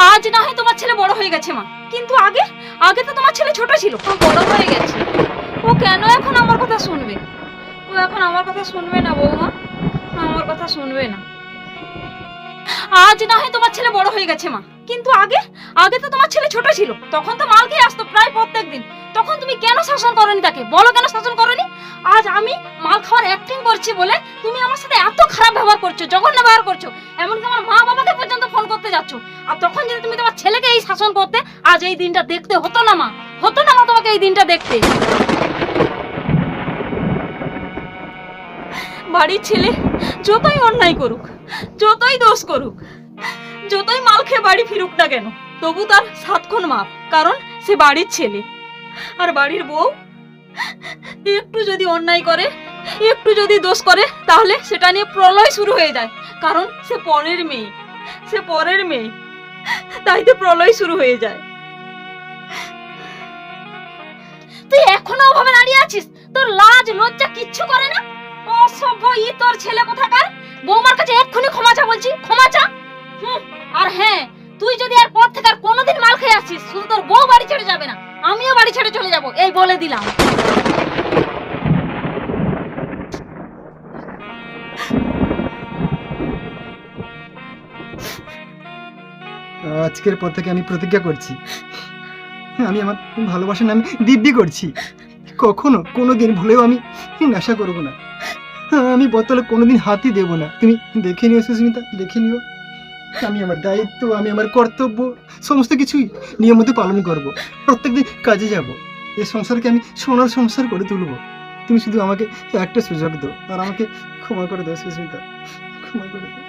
আজ না হয় তোমার ছেলে বড় হয়ে গেছে মা, কিন্তু আগে আগে তো তোমার ছেলে ছোট ছিল, বড় হয়ে গেছে। ও কেন এখন আমার কথা শুনবে? ও এখন আমার কথা শুনবে না বৌমা, আমার কথা শুনবে না। আজ না হয় তোমার ছেলে বড় হয়ে গেছে মা, কিন্তু আগে আগে তো তোমার ছেলে ছোট ছিল, তখন তো মাল খেয়ে আসতো প্রায় প্রত্যেকদিন। তখন তুমি কেন শাসন করনি তাকে? বলো কেন শাসন করনি? আজ আমি মাল খাওয়ার অ্যাক্টিং করছি বলে তুমি আমার সাথে এত খারাপ ব্যবহার করছো, জঘন্য ব্যবহার করছো, এমনকি আমার মা বাবাকে পর্যন্ত ফোন করতে যাচ্ছ। আর তখন যদি তুমি তোমার ছেলেকে এই শাসন করতে, আজ এই দিনটা দেখতে হতো না মা, হতো না মা তোমাকে এই দিনটা দেখতে। বাড়ির ছেলে যতই অন্যায় করুক, যতই দোষ করুক, যতই মাল খেয়ে বাড়ি ফিরুক না কেন, তবু তার 7 খুন মাপ, কারণ সে বাড়ির ছেলে। আর বাড়ির বউ একটু যদি অন্যায় করে, একটু যদি দোষ করে, তাহলে সেটা নিয়ে প্রলয় শুরু হয়ে যায়, কারণ সে পরের মেয়ে, সে পরের মেয়ে, তাই তো প্রলয় শুরু হয়ে যায়। তুই এখনো ওভাবে দাঁড়িয়ে আছিস? তোর লাজ লজ্জা কিচ্ছু করে না? অসভ্য তোর ছেলে কোথাকার! বৌমার কাছে এক্ষুনি ক্ষমা চা বলছি, ক্ষমা চা। আর হ্যাঁ, তুই যদি আর পর থেকে আর কোনোদিন মাল খেয়ে আসিস, শুধু তোর বউ বাড়ি ছেড়ে যাবে না, আমিও বাড়ি ছেড়ে চলে যাব, এই বলে দিলাম। আজকের পর থেকে আমি প্রতিজ্ঞা করছি, আমি আমার ভালোবাসার নামে দিব্যি করছি, কখনো কোনোদিন ভুলেও আমি নেশা করব না, আমি বোতলে কোনোদিন হাতই দেব না। তুমি দেখে নিও সুস্মিতা, দেখে নিও। আমি আমার দায়িত্ব, আমি আমার কর্তব্য সমস্ত কিছুই নিয়মিত পালন করব। প্রত্যেকদিন কাজে যাব, এই সংসারকে আমি সোনার সংসার করে তুলব। তুমি শুধু আমাকে একটা সুযোগ দাও, আর আমাকে ক্ষমা করে দাও সুস্মিতা, ক্ষমা করে দাও।